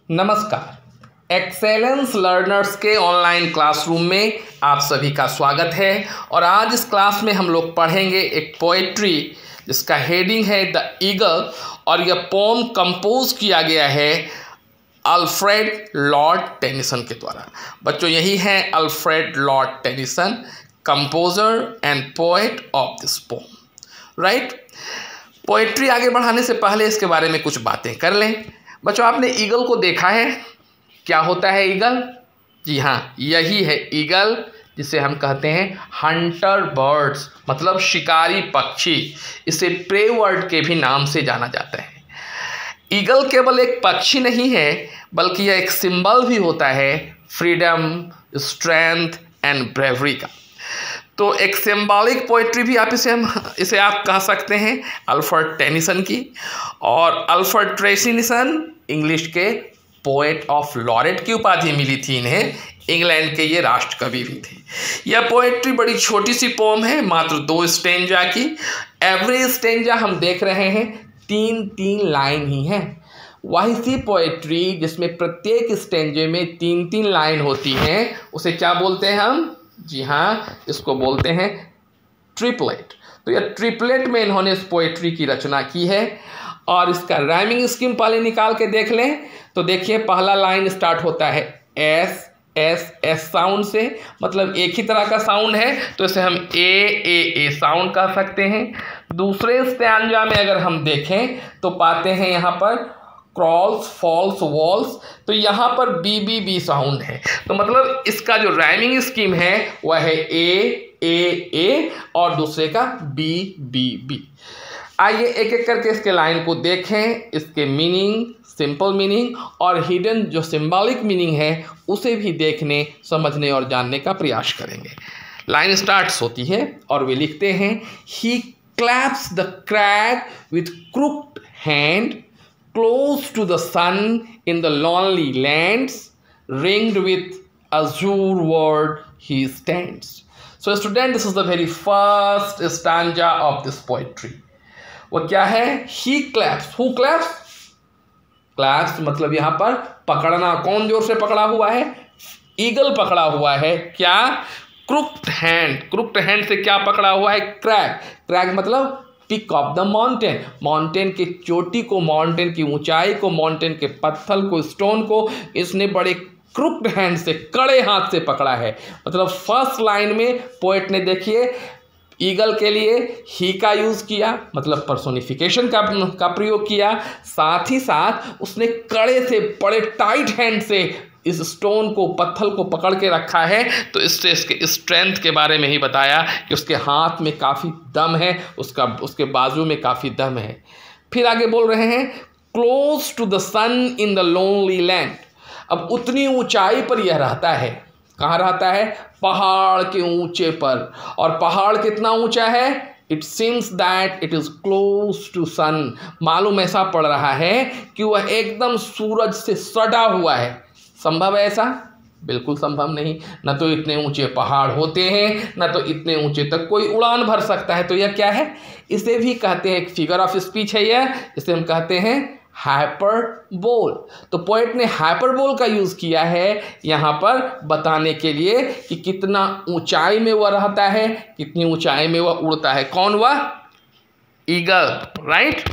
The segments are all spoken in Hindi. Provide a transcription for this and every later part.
नमस्कार। एक्सेलेंस लर्नर्स के ऑनलाइन क्लासरूम में आप सभी का स्वागत है। और आज इस क्लास में हम लोग पढ़ेंगे एक पोएट्री जिसका हेडिंग है द ईगल, और यह पोम कंपोज किया गया है अल्फ्रेड लॉर्ड टेनिसन के द्वारा। बच्चों, यही है Alfred Lord Tennyson, composer and poet of this pome, right. Poetry आगे बढ़ाने से पहले इसके बारे में कुछ बातें कर लें। बच्चों, आपने ईगल को देखा है? क्या होता है ईगल? जी हाँ, यही है ईगल, जिसे हम कहते हैं हंटर बर्ड्स, मतलब शिकारी पक्षी। इसे प्रे वर्ड के भी नाम से जाना जाता है। ईगल केवल एक पक्षी नहीं है, बल्कि यह एक सिंबल भी होता है फ्रीडम, स्ट्रेंथ एंड ब्रेवरी का। तो एक सिंबॉलिक पोइट्री भी इसे आप कह सकते हैं अल्फ्रेड टेनिसन की। और अल्फ्रेड टेनिसन इंग्लिश के पोएट ऑफ लॉरेट की उपाधि मिली थी इन्हें। इंग्लैंड के ये राष्ट्र कवि भी थे। यह पोएट्री बड़ी छोटी सी पोम है, मात्र 2 स्टेंजा की। एवरी स्टेंजा हम देख रहे हैं 3-3 लाइन ही है। वही सी पोएट्री जिसमें प्रत्येक स्टेंजे में 3-3 लाइन होती हैं, उसे क्या बोलते हैं हम? जी हाँ, इसको बोलते हैं ट्रिपलेट। तो यह ट्रिपलेट में इन्होंने इस पोएट्री की रचना की है। और इसका राइमिंग स्कीम पहले निकाल के देख लें तो देखिए, पहला लाइन स्टार्ट होता है एस एस एस साउंड से, मतलब एक ही तरह का साउंड है, तो इसे हम ए साउंड कह सकते हैं। दूसरे स्टैंजा में अगर हम देखें तो पाते हैं यहाँ पर क्रॉल्स, फॉल्स, वॉल्स, तो यहाँ पर बी साउंड है। तो मतलब इसका जो राइमिंग स्कीम है वह है ए और दूसरे का बी। आइए एक एक करके इसके लाइन को देखें, इसके मीनिंग, सिंपल मीनिंग और हिडन जो सिंबॉलिक मीनिंग है उसे भी देखने, समझने और जानने का प्रयास करेंगे। लाइन स्टार्ट्स होती है और वे लिखते हैं, he clasps the crag with crooked hand close to the sun in the lonely lands, ringed with azure world he stands. So student, this is the very first stanza of this poetry. वो क्या है? He claps. Who claps? Claps मतलब यहाँ पर पकड़ना। कौन जोर से पकड़ा हुआ है? ईगल पकड़ा हुआ है। क्या? Crooked hand. क्रुक्ड हैंड से क्या पकड़ा हुआ है? क्रैग। क्रैग मतलब peak of the mountain. Mountain की चोटी को, माउंटेन की ऊंचाई को, माउंटेन के पत्थर को, स्टोन को इसने बड़े क्रुक्ड हैंड से, कड़े हाथ से पकड़ा है। मतलब फर्स्ट लाइन में पोएट ने देखिए ईगल के लिए ही का यूज़ किया, मतलब पर्सोनिफिकेशन का प्रयोग किया। साथ ही साथ उसने कड़े से, बड़े टाइट हैंड से इस स्टोन को, पत्थर को पकड़ के रखा है। तो इससे इसके स्ट्रेंथ के बारे में ही बताया कि उसके हाथ में काफ़ी दम है, उसके बाजू में काफ़ी दम है। फिर आगे बोल रहे हैं, close to the sun in the lonely land. अब उतनी ऊंचाई पर यह रहता है। कहाँ रहता है? पहाड़ के ऊंचे पर। और पहाड़ कितना ऊंचा है? It seems that it is close to sun. मालूम ऐसा पड़ रहा है कि वह एकदम सूरज से सटा हुआ है। संभव है ऐसा? बिल्कुल संभव नहीं। न तो इतने ऊंचे पहाड़ होते हैं, न तो इतने ऊंचे तक कोई उड़ान भर सकता है। तो यह क्या है? इसे भी कहते हैं, एक फिगर ऑफ स्पीच है यह। इसे हम कहते हैं हाइपरबोल। तो पोएट ने हाइपरबोल का यूज़ किया है यहाँ पर बताने के लिए कि कितना ऊंचाई में वह रहता है, कितनी ऊंचाई में वह उड़ता है। कौन वह? Eagle, right.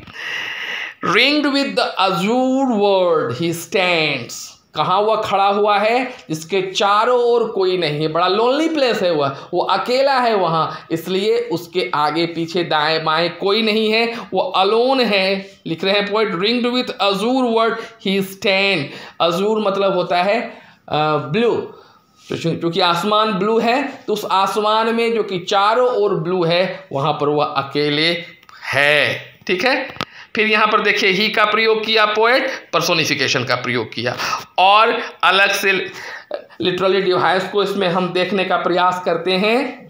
Ringed with the Azzur world he stands. कहाँ वह खड़ा हुआ है? जिसके चारों ओर कोई नहीं है। बड़ा लोनली प्लेस है वो अकेला है वहाँ, इसलिए उसके आगे पीछे दाएं बाएं कोई नहीं है, वो अलोन है। लिख रहे हैं poet, ringed with Azzur world he stand. Azzur मतलब होता है ब्लू। क्योंकि आसमान ब्लू है, तो उस आसमान में जो कि चारों ओर ब्लू है, वहाँ पर वह अकेले है। ठीक है। फिर यहाँ पर देखिए, ही का प्रयोग किया पोएट, पर्सोनिफिकेशन का प्रयोग किया। और अलग से लिटरली डिवाइस को इसमें हम देखने का प्रयास करते हैं।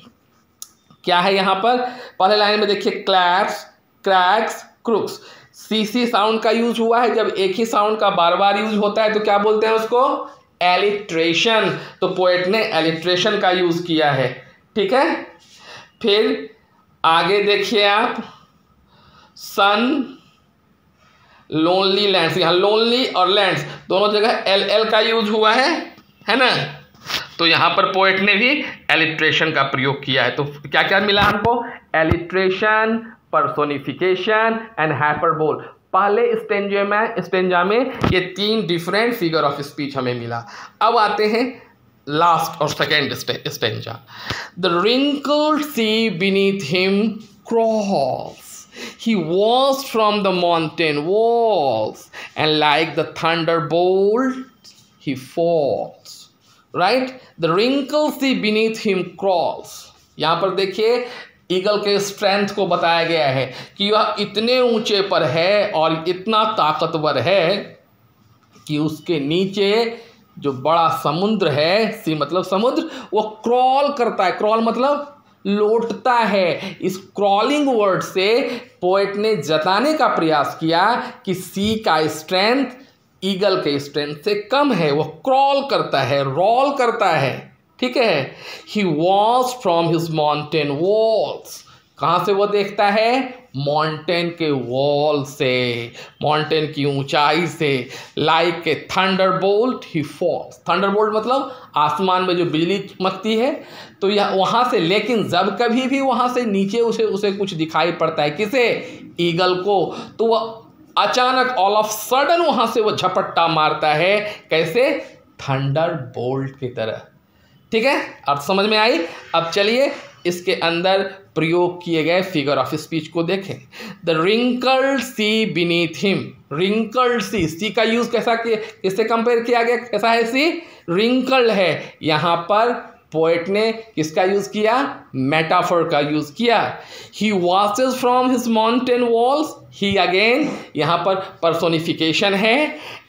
क्या है यहाँ पर? पहले लाइन में देखिए, क्लैप्स, क्रैक्स, क्रुक्स। सी साउंड का यूज हुआ है। जब एक ही साउंड का बार बार यूज होता है तो क्या बोलते हैं उसको? एलिट्रेशन। तो पोएट ने एलिट्रेशन का यूज किया है। ठीक है। फिर आगे देखिए आप, सन लोनली लैंड्स, यहाँ लोनली और लैंड्स दोनों जगह LL का यूज हुआ है ना। तो यहाँ पर पोएट ने भी एलिट्रेशन का प्रयोग किया है। तो क्या क्या मिला हमको? Alliteration, personification and hyperbole. पहले स्टेंजा में ये 3 डिफरेंट फिगर ऑफ स्पीच हमें मिला। अब आते हैं लास्ट और second stanza. The wrinkled sea beneath him crawls, he was from the mountain walls and like the thunderbolt he falls, right? The wrinkled sea beneath him crawls. यहाँ पर देखिए ईगल के स्ट्रेंथ को बताया गया है कि वह इतने ऊंचे पर है और इतना ताकतवर है कि उसके नीचे जो बड़ा समुद्र है, सी मतलब समुद्र, वो क्रॉल करता है। क्रॉल मतलब लौटता है। इस क्रॉलिंग वर्ड से पोएट ने जताने का प्रयास किया कि सी का स्ट्रेंथ ईगल के स्ट्रेंथ से कम है, वो क्रॉल करता है, रोल करता है, ठीक है। He was from his mountain walls, कहाँ से वो देखता है? माउंटेन के वॉल से, माउंटेन की ऊंचाई से। Like a thunderbolt he falls, thunderbolt मतलब आसमान में जो बिजली चमकती है, तो यह वहाँ से, लेकिन जब कभी भी वहाँ से नीचे उसे कुछ दिखाई पड़ता है, किसे? ईगल को, तो वह अचानक ऑल ऑफ सडन वहाँ से वो झपट्टा मारता है। कैसे? थंडरबोल्ट की तरह, ठीक है। अब समझ में आई? अब चलिए इसके अंदर प्रयोग किए गए फिगर ऑफ स्पीच को देखें। The wrinkled sea beneath him, wrinkled sea का यूज कैसा किया, किससे कंपेयर किया गया? कैसा है सी? रिंकल्ड है। यहाँ पर पोएट ने किसका यूज किया? मेटाफर का यूज किया। He watches from his mountain walls, he again यहाँ पर पर्सोनिफिकेशन है।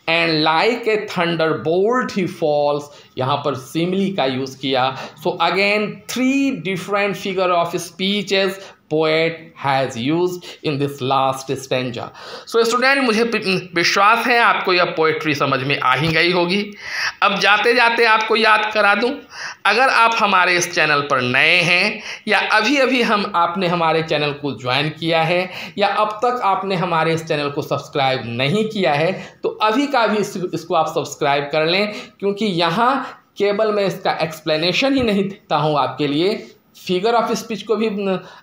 And like a thunderbolt he falls, यहाँ पर सिमिली का यूज किया। So again 3 different figure of speeches poet has used in this last stanza. So student, मुझे विश्वास है आपको यह पोएट्री समझ में आ ही गई होगी। अब जाते जाते आपको याद करा दूं, अगर आप हमारे इस चैनल पर नए हैं या अभी अभी आपने हमारे चैनल को ज्वाइन किया है या अब तक आपने हमारे इस चैनल को सब्सक्राइब नहीं किया है, तो अभी का भी इसको आप सब्सक्राइब कर लें, क्योंकि यहाँ केवल मैं इसका एक्सप्लेनेशन ही नहीं देता हूँ आपके लिए, फिगर ऑफ स्पीच को भी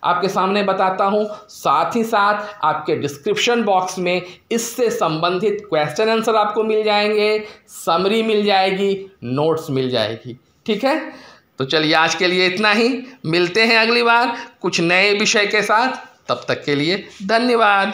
आपके सामने बताता हूँ, साथ ही साथ आपके डिस्क्रिप्शन बॉक्स में इससे संबंधित क्वेश्चन आंसर आपको मिल जाएंगे, समरी मिल जाएगी, नोट्स मिल जाएगी, ठीक है। तो चलिए आज के लिए इतना ही, मिलते हैं अगली बार कुछ नए विषय के साथ। तब तक के लिए धन्यवाद।